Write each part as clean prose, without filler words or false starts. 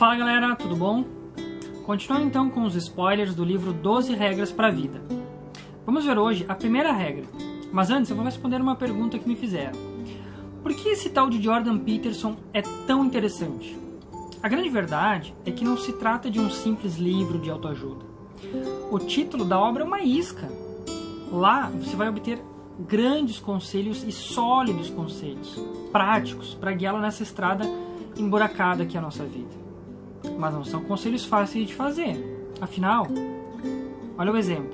Fala galera, tudo bom? Continuando então com os spoilers do livro 12 Regras para a Vida. Vamos ver hoje a primeira regra, mas antes eu vou responder uma pergunta que me fizeram. Por que esse tal de Jordan Peterson é tão interessante? A grande verdade é que não se trata de um simples livro de autoajuda. O título da obra é uma isca. Lá você vai obter grandes conselhos e sólidos conselhos, práticos, para guiá-la nessa estrada emburacada que é a nossa vida. Mas não são conselhos fáceis de fazer. Afinal, olha o exemplo.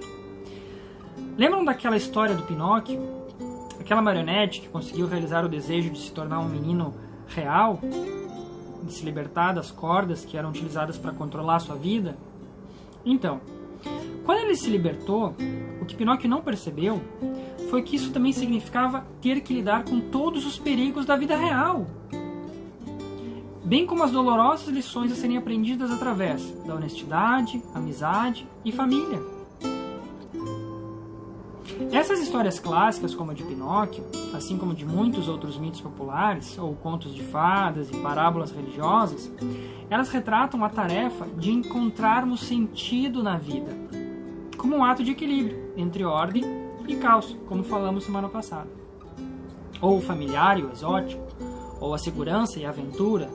Lembram daquela história do Pinóquio? Aquela marionete que conseguiu realizar o desejo de se tornar um menino real? De se libertar das cordas que eram utilizadas para controlar a sua vida? Então, quando ele se libertou, o que Pinóquio não percebeu foi que isso também significava ter que lidar com todos os perigos da vida real, bem como as dolorosas lições a serem aprendidas através da honestidade, amizade e família. Essas histórias clássicas, como a de Pinóquio, assim como de muitos outros mitos populares, ou contos de fadas e parábolas religiosas, elas retratam a tarefa de encontrarmos sentido na vida, como um ato de equilíbrio entre ordem e caos, como falamos semana passada. Ou o familiar e o exótico, ou a segurança e a aventura,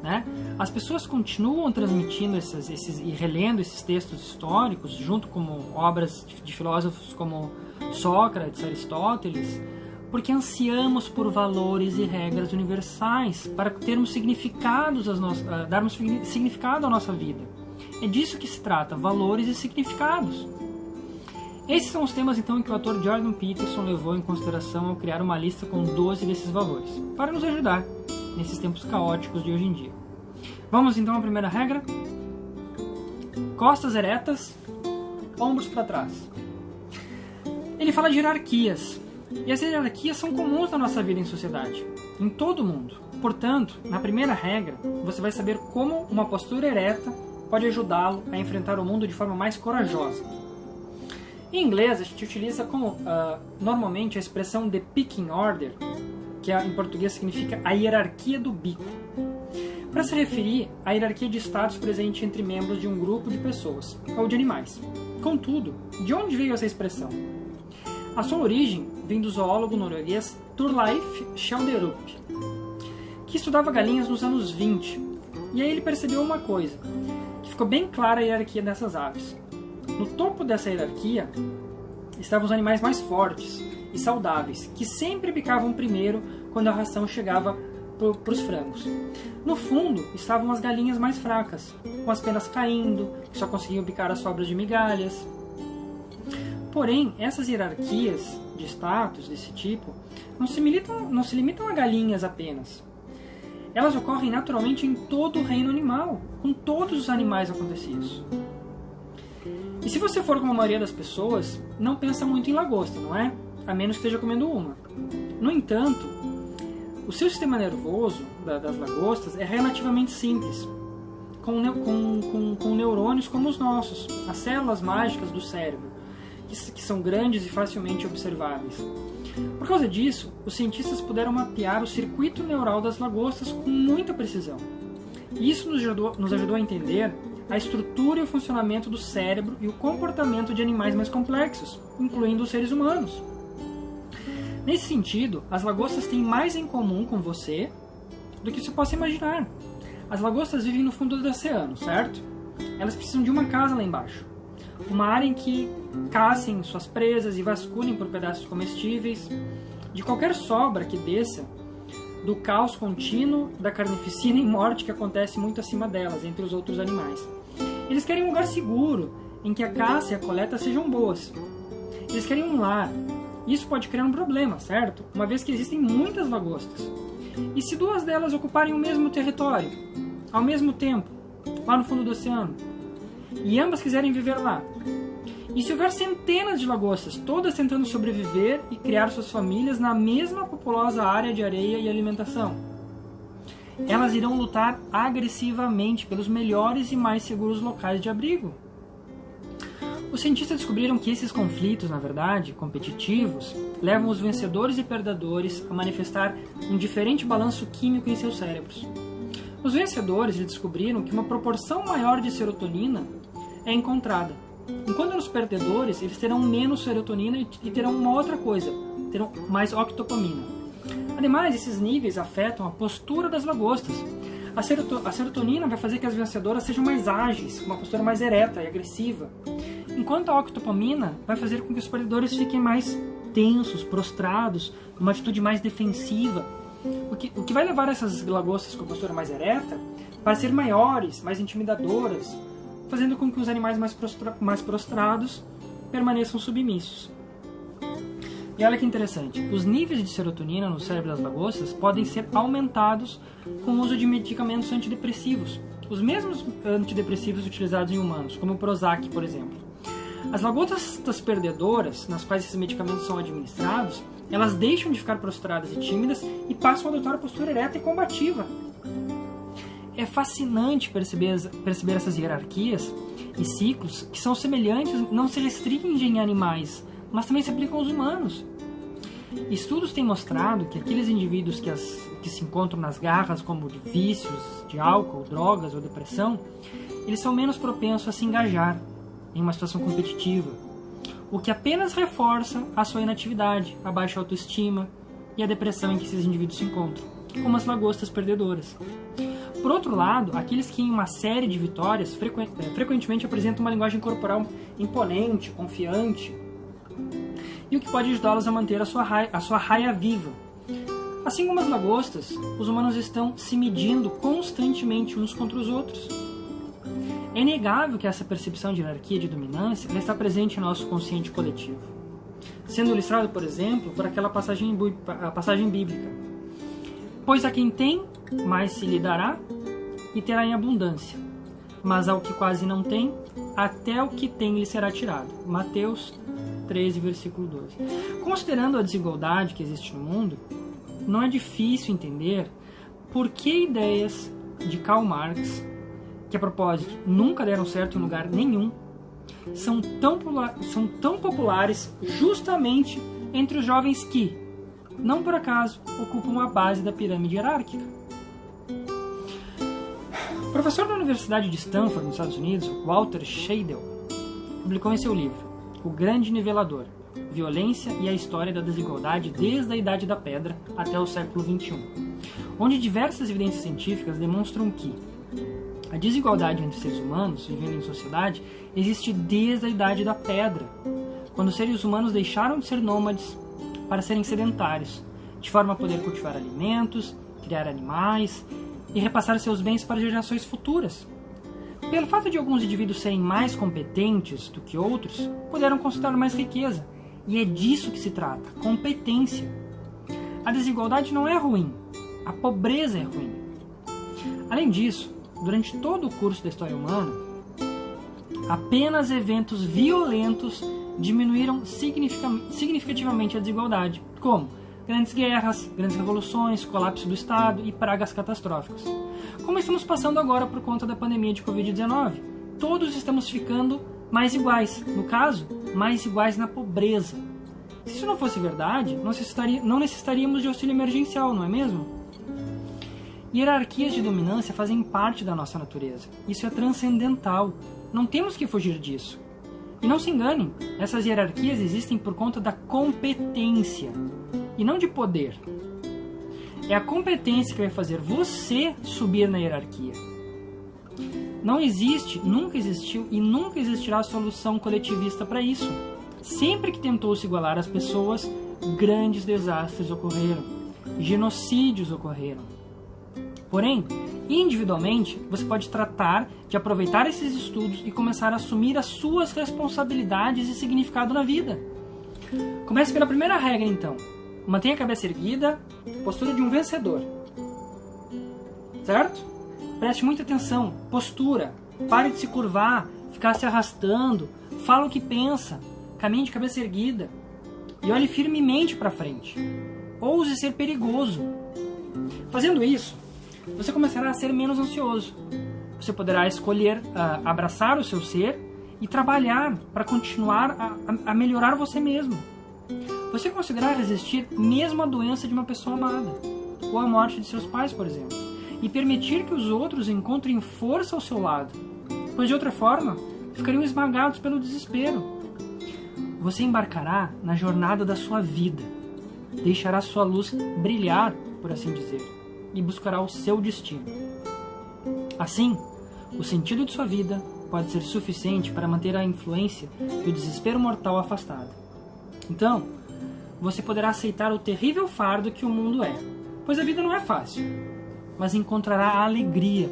né? As pessoas continuam transmitindo e relendo esses textos históricos, junto com obras de filósofos como Sócrates, Aristóteles, porque ansiamos por valores e regras universais para termos darmos significado à nossa vida. É disso que se trata, valores e significados. Esses são os temas então que o autor Jordan Peterson levou em consideração ao criar uma lista com 12 desses valores, para nos ajudar nesses tempos caóticos de hoje em dia. Vamos então à primeira regra. Costas eretas, ombros para trás. Ele fala de hierarquias, e as hierarquias são comuns na nossa vida em sociedade, em todo o mundo. Portanto, na primeira regra, você vai saber como uma postura ereta pode ajudá-lo a enfrentar o mundo de forma mais corajosa. Em inglês, a gente utiliza como normalmente a expressão the pecking order, que em português significa a hierarquia do bico, para se referir à hierarquia de status presente entre membros de um grupo de pessoas ou de animais. Contudo, de onde veio essa expressão? A sua origem vem do zoólogo norueguês Thorleif Skjelderup, que estudava galinhas nos anos 20, e aí ele percebeu uma coisa, que ficou bem clara a hierarquia dessas aves. No topo dessa hierarquia estavam os animais mais fortes e saudáveis, que sempre picavam primeiro quando a ração chegava para os frangos. No fundo estavam as galinhas mais fracas, com as penas caindo, que só conseguiam picar as sobras de migalhas. Porém, essas hierarquias de status desse tipo não se limitam a galinhas apenas. Elas ocorrem naturalmente em todo o reino animal. Com todos os animais acontece isso. E se você for como a maioria das pessoas, não pensa muito em lagosta, não é? A menos que esteja comendo uma. No entanto, o seu sistema nervoso das lagostas é relativamente simples, com neurônios como os nossos, as células mágicas do cérebro, que são grandes e facilmente observáveis. Por causa disso, os cientistas puderam mapear o circuito neural das lagostas com muita precisão. E isso nos ajudou a entender a estrutura e o funcionamento do cérebro e o comportamento de animais mais complexos, incluindo os seres humanos. Nesse sentido, as lagostas têm mais em comum com você do que você possa imaginar. As lagostas vivem no fundo do oceano, certo? Elas precisam de uma casa lá embaixo. Uma área em que caçem suas presas e vasculhem por pedaços comestíveis, de qualquer sobra que desça do caos contínuo da carnificina e morte que acontece muito acima delas, entre os outros animais. Eles querem um lugar seguro, em que a caça e a coleta sejam boas. Eles querem um lar. Isso pode criar um problema, certo? Uma vez que existem muitas lagostas. E se duas delas ocuparem o mesmo território, ao mesmo tempo, lá no fundo do oceano, e ambas quiserem viver lá? E se houver centenas de lagostas, todas tentando sobreviver e criar suas famílias na mesma populosa área de areia e alimentação? Elas irão lutar agressivamente pelos melhores e mais seguros locais de abrigo. Os cientistas descobriram que esses conflitos, na verdade, competitivos, levam os vencedores e perdedores a manifestar um diferente balanço químico em seus cérebros. Os vencedores descobriram que uma proporção maior de serotonina é encontrada, enquanto nos perdedores eles terão menos serotonina e terão uma outra coisa, terão mais octopamina. Ademais, esses níveis afetam a postura das lagostas. A serotonina vai fazer que as vencedoras sejam mais ágeis, com uma postura mais ereta e agressiva, enquanto a octopamina vai fazer com que os perdedores fiquem mais tensos, prostrados, numa atitude mais defensiva, o que vai levar essas lagostas com a postura mais ereta para ser maiores, mais intimidadoras, fazendo com que os animais mais prostrados permaneçam submissos. E olha que interessante, os níveis de serotonina no cérebro das lagostas podem ser aumentados com o uso de medicamentos antidepressivos, os mesmos antidepressivos utilizados em humanos, como o Prozac, por exemplo. As lagostas perdedoras, nas quais esses medicamentos são administrados, elas deixam de ficar prostradas e tímidas e passam a adotar a postura ereta e combativa. É fascinante perceber essas hierarquias e ciclos que são semelhantes, não se restringem em animais, mas também se aplicam aos humanos. Estudos têm mostrado que aqueles indivíduos que se encontram nas garras, como de vícios, de álcool, drogas ou depressão, eles são menos propensos a se engajar em uma situação competitiva, o que apenas reforça a sua inatividade, a baixa autoestima e a depressão em que esses indivíduos se encontram, como as lagostas perdedoras. Por outro lado, aqueles que em uma série de vitórias frequentemente apresentam uma linguagem corporal imponente, confiante, e o que pode ajudá-los a manter a sua raia viva. Assim como as lagostas, os humanos estão se medindo constantemente uns contra os outros. É inegável que essa percepção de hierarquia e de dominância está presente em nosso consciente coletivo, sendo ilustrado, por exemplo, por aquela passagem bíblica. Pois a quem tem, mais se lhe dará e terá em abundância, mas ao que quase não tem, até o que tem lhe será tirado. Mateus 13, versículo 12. Considerando a desigualdade que existe no mundo, não é difícil entender por que ideias de Karl Marx, que a propósito nunca deram certo em lugar nenhum, são tão populares justamente entre os jovens que, não por acaso, ocupam a base da pirâmide hierárquica. O professor da Universidade de Stanford, nos Estados Unidos, Walter Scheidel, publicou em seu livro O Grande Nivelador, Violência e a História da Desigualdade desde a Idade da Pedra até o século XXI, onde diversas evidências científicas demonstram que a desigualdade entre seres humanos vivendo em sociedade existe desde a Idade da Pedra, quando os seres humanos deixaram de ser nômades para serem sedentários, de forma a poder cultivar alimentos, criar animais e repassar seus bens para gerações futuras. Pelo fato de alguns indivíduos serem mais competentes do que outros, puderam conquistar mais riqueza. E é disso que se trata, competência. A desigualdade não é ruim, a pobreza é ruim. Além disso, durante todo o curso da história humana, apenas eventos violentos diminuíram significativamente a desigualdade, como grandes guerras, grandes revoluções, colapso do Estado e pragas catastróficas. Como estamos passando agora por conta da pandemia de Covid-19, todos estamos ficando mais iguais, no caso, mais iguais na pobreza. Se isso não fosse verdade, não necessitaríamos de auxílio emergencial, não é mesmo? Hierarquias de dominância fazem parte da nossa natureza. Isso é transcendental. Não temos que fugir disso. E não se enganem, essas hierarquias existem por conta da competência e não de poder. É a competência que vai fazer você subir na hierarquia. Não existe, nunca existiu e nunca existirá solução coletivista para isso. Sempre que tentou se igualar às pessoas, grandes desastres ocorreram, genocídios ocorreram. Porém, individualmente, você pode tratar de aproveitar esses estudos e começar a assumir as suas responsabilidades e significado na vida. Comece pela primeira regra, então. Mantenha a cabeça erguida, postura de um vencedor. Certo? Preste muita atenção. Postura. Pare de se curvar, ficar se arrastando. Fala o que pensa. Caminhe de cabeça erguida. E olhe firmemente para frente. Ouse ser perigoso. Fazendo isso, você começará a ser menos ansioso. Você poderá escolher abraçar o seu ser e trabalhar para continuar a melhorar você mesmo. Você conseguirá resistir mesmo à doença de uma pessoa amada, ou à morte de seus pais, por exemplo. e permitir que os outros encontrem força ao seu lado, pois de outra forma ficariam esmagados pelo desespero. Você embarcará na jornada da sua vida, deixará sua luz brilhar, por assim dizer, e buscará o seu destino. Assim, o sentido de sua vida pode ser suficiente para manter a influência e o desespero mortal afastado. Então, você poderá aceitar o terrível fardo que o mundo é, pois a vida não é fácil, mas encontrará a alegria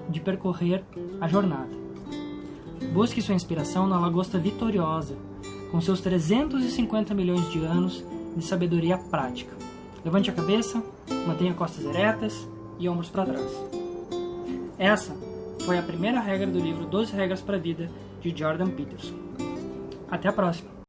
de percorrer a jornada. Busque sua inspiração na lagosta vitoriosa, com seus 350 milhões de anos de sabedoria prática. Levante a cabeça, mantenha costas eretas e ombros para trás. Essa foi a primeira regra do livro 12 Regras para a Vida, de Jordan Peterson. Até a próxima!